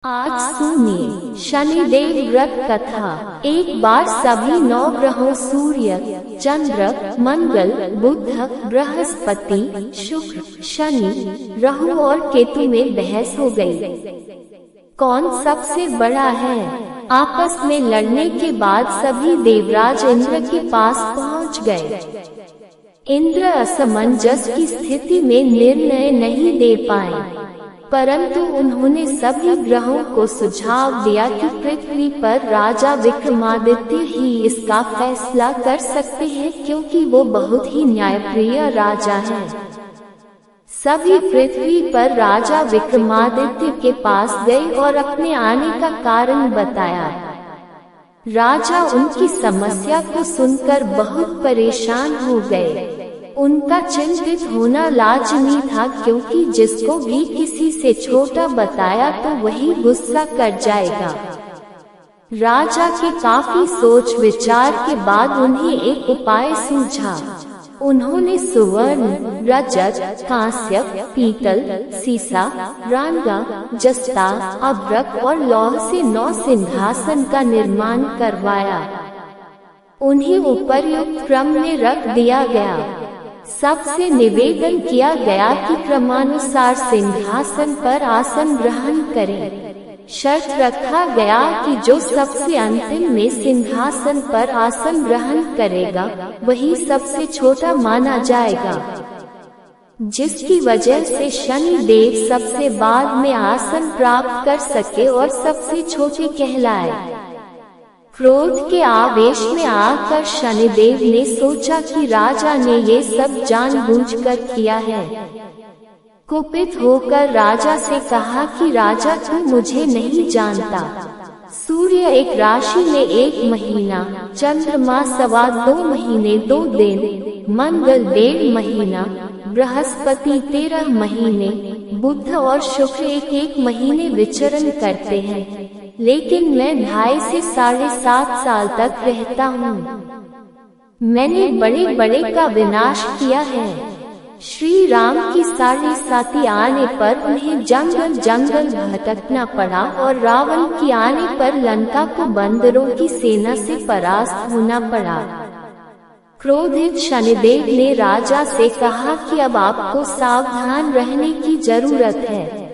आज सुनिए शनिदेव व्रत कथा। एक बार सभी 9 ग्रहों सूर्य, चंद्र, मंगल, बुध, बृहस्पति, शुक्र, शनि, राहु और केतु में बहस हो गई। कौन सबसे बड़ा है? आपस में लड़ने के बाद सभी देवराज इंद्र के पास पहुंच गए। इंद्र असमंजस की स्थिति में निर्णय नहीं दे पाए, परंतु उन्होंने सभी ग्रहों को सुझाव दिया कि पृथ्वी पर राजा विक्रमादित्य ही इसका फैसला कर सकते हैं, क्योंकि वो बहुत ही न्यायप्रिय राजा हैं। सभी पृथ्वी पर राजा विक्रमादित्य के पास गए और अपने आने का कारण बताया। राजा उनकी समस्या को सुनकर बहुत परेशान हो गए। उनका चिंतित होना लाजमी था, क्योंकि जिसको भी किसी से छोटा बताया तो वही गुस्सा कर जाएगा। राजा के काफी सोच विचार के बाद उन्हें एक उपाय सूझा। उन्होंने सुवर्ण, रजत, कांस्य, पीतल, सीसा, रांगा, जस्ता, अभ्रक और लौह से 9 सिंहासन का निर्माण करवाया। उन्हें उपर्युक्त क्रम में रख दिया गया। सबसे निवेदन किया गया कि क्रमानुसार सिंहासन पर आसन ग्रहण करें। शर्त रखा गया कि जो सबसे अंतिम में सिंहासन पर आसन ग्रहण करेगा वही सबसे छोटा माना जाएगा, जिसकी वजह से शनि देव सबसे बाद में आसन प्राप्त कर सके और सबसे छोटे कहलाए। क्रोध के आवेश में आकर शनिदेव ने सोचा कि राजा ने ये सब जानबूझकर किया है। कुपित होकर राजा से कहा कि राजा, तू मुझे नहीं जानता। सूर्य एक राशि में 1 महीना, चंद्रमा 2.25 महीने 2 दिन, मंगल 1.5 महीना, बृहस्पति 13 महीने, बुध और शुक्र 1 महीने विचरण करते हैं, लेकिन मैं 2.5 से 7.5 साल तक रहता हूँ। मैंने बड़े बड़े का विनाश किया है। श्री राम की 7.5 आने पर उन्हें जंगल जंगल भटकना पड़ा और रावण की आने पर लंका को बंदरों की सेना से परास्त होना पड़ा। क्रोधित शनिदेव ने राजा से कहा कि अब आपको सावधान रहने की जरूरत है।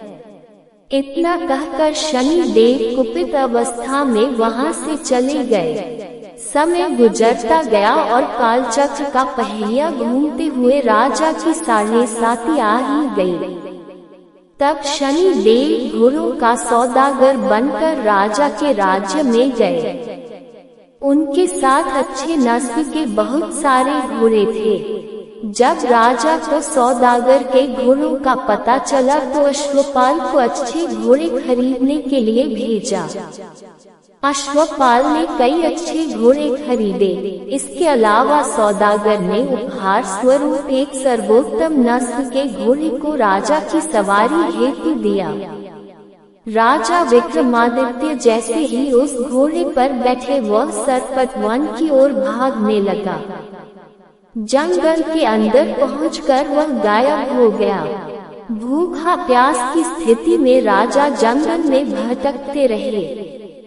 इतना कहकर शनि देव कुपित अवस्था में वहां से चले गए। समय गुजरता गया और कालचक्र का पहिया घूमते हुए राजा की 7.5 आ ही गई। तब शनि देव घोड़ों का सौदागर बनकर राजा के राज्य में गए। उनके साथ अच्छे नस्ल के बहुत सारे घोड़े थे। जब राजा को सौदागर के घोड़ों का पता चला तो अश्वपाल को अच्छे घोड़े खरीदने के लिए भेजा। अश्वपाल ने कई अच्छे घोड़े खरीदे। इसके अलावा सौदागर ने उपहार स्वरूप एक सर्वोत्तम नस्ल के घोड़े को राजा की सवारी हेतु दिया। राजा विक्रमादित्य जैसे ही उस घोड़े पर बैठे वह सरपत वन की ओर भागने लगा। जंगल के अंदर पहुंचकर वह गायब हो गया। भूखा प्यास की स्थिति में राजा जंगल में भटकते रहे।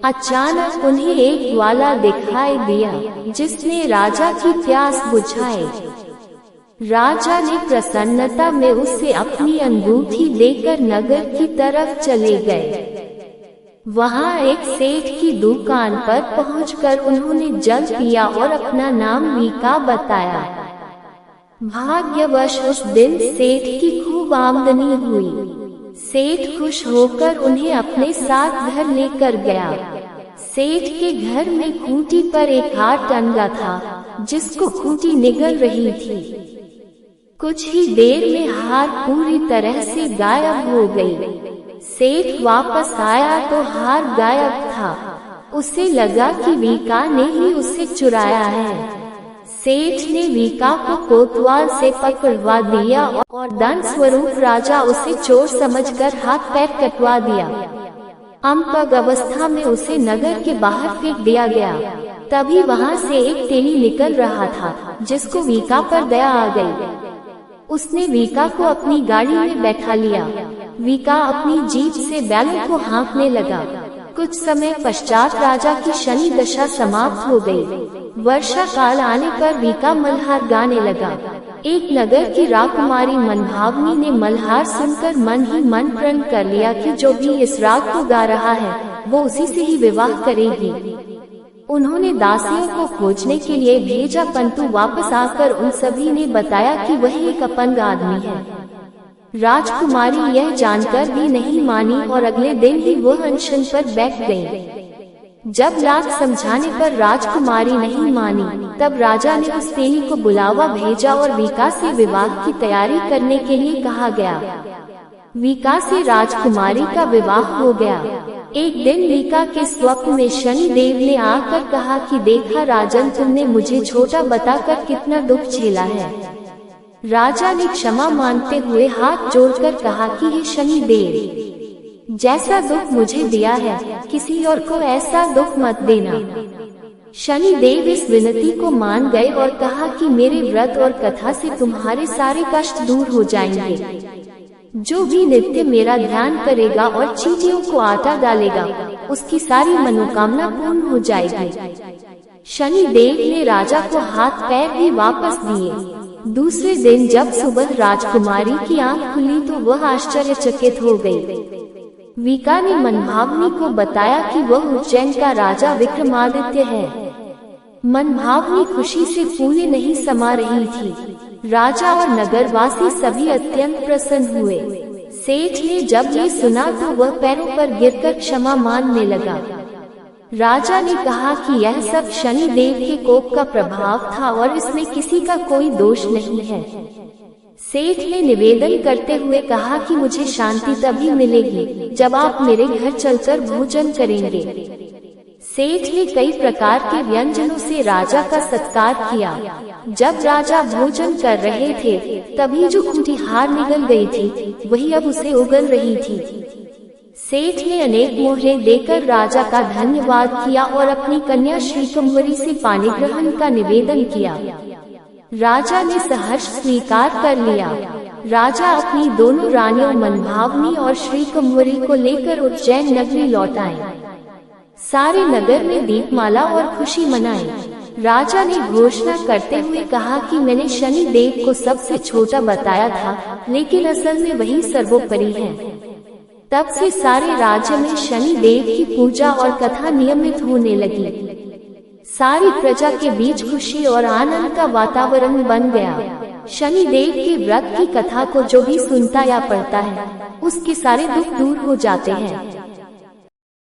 अचानक उन्हें एक ग्वाला दिखाई दिया, जिसने राजा की प्यास बुझाई। राजा ने प्रसन्नता में उसे अपनी अंगूठी देकर नगर की तरफ चले गए। वहां एक सेठ की दुकान पर पहुंचकर उन्होंने जल पिया और अपना नाम मीका बताया। भाग्यवश उस दिन सेठ की खूब आमदनी हुई। सेठ खुश होकर उन्हें अपने साथ घर लेकर गया। सेठ के घर में खूंटी पर एक हार टंगा था, जिसको खूंटी निगल रही थी। कुछ ही देर में हार पूरी तरह से गायब हो गई। सेठ वापस आया तो हार गायब था। उसे लगा कि वीका ने ही उसे चुराया है। सेठ ने वीका को कोतवाल से पकड़वा दिया और दंड स्वरूप राजा उसे चोर समझकर हाथ पैर कटवा दिया। अंपग अवस्था में उसे नगर के बाहर फेंक दिया गया। तभी वहां से एक तेली निकल रहा था, जिसको वीका पर दया आ गई। उसने वीका को अपनी गाड़ी में बैठा लिया। वीका अपनी जीभ से बैलों को हाँकने लगा। कुछ समय पश्चात राजा की शनि दशा समाप्त हो गई। वर्षा काल आने पर वीका मल्हार गाने लगा। एक नगर की राजकुमारी मनभावनी ने मल्हार सुनकर मन ही मन प्रण कर लिया कि जो भी इस राग को गा रहा है वो उसी से ही विवाह करेगी। उन्होंने दासियों को खोजने के लिए भेजा, परंतु वापस आकर उन सभी ने बताया कि वह एक अपंग आदमी है। राजकुमारी यह जानकर भी नहीं मानी और अगले दिन ही वह अनशन पर बैठ गई। जब लाख समझाने पर राजकुमारी नहीं मानी, तब राजा ने उस तेली को बुलावा भेजा और वीका से विवाह की तैयारी करने के लिए कहा गया। वीका से राजकुमारी का विवाह हो गया। एक दिन वीका के स्वप्न में शनि देव ने आकर कहा कि देखा राजन, तुमने मुझे छोटा बताकर कितना दुख झेला है। राजा ने क्षमा मांगते हुए हाथ जोड़कर कहा कि हे शनि देव, जैसा दुख मुझे दिया है किसी और को ऐसा दुख मत देना। शनि देव इस विनती को मान गए और कहा कि मेरे व्रत और कथा से तुम्हारे सारे कष्ट दूर हो जाएंगे। जो भी नित्य मेरा ध्यान करेगा और चींटियों को आटा डालेगा, उसकी सारी मनोकामना पूर्ण हो जाएगी। शनि देव ने राजा को हाथ पैर भी वापस दिए। दूसरे दिन जब सुबह राजकुमारी की आंख खुली तो वह आश्चर्यचकित हो गई। वीका ने मनभावनी को बताया कि वह उज्जैन का राजा विक्रमादित्य है। मनभावनी खुशी से फूले नहीं समा रही थी। राजा और नगरवासी सभी अत्यंत प्रसन्न हुए। सेठ ने जब ये सुना तो वह पैरों पर गिरकर क्षमा मांगने लगा। राजा ने कहा कि यह सब शनि देव के कोप का प्रभाव था और इसमें किसी का कोई दोष नहीं है। सेठ ने निवेदन करते हुए कहा कि मुझे शांति तभी मिलेगी जब आप मेरे घर चलकर भोजन करेंगे। सेठ ने कई प्रकार के व्यंजनों से राजा का सत्कार किया। जब राजा भोजन कर रहे थे तभी जो खूंटी हार निगल गई थी वही अब उसे उगल रही थी। सेठ ने अनेक मोहरे देकर राजा का धन्यवाद किया और अपनी कन्या श्रीकुंवरी से पानी ग्रहण का निवेदन किया। राजा ने सहर्ष स्वीकार कर लिया। राजा अपनी दोनों रानियों मनभावनी और श्रीकुंवरी को लेकर उज्जैन नगरी लौट आए। सारे नगर में दीपमाला और खुशी मनाई। राजा ने घोषणा करते हुए कहा कि मैंने शनि देव को सबसे छोटा बताया था, लेकिन असल में वही सर्वोपरि है। तब से सारे राज्य में शनि देव की पूजा और कथा नियमित होने लगी। सारी प्रजा के बीच खुशी और आनंद का वातावरण बन गया। शनि देव के व्रत की कथा को जो भी सुनता या पढ़ता है उसके सारे दुख दूर हो जाते हैं।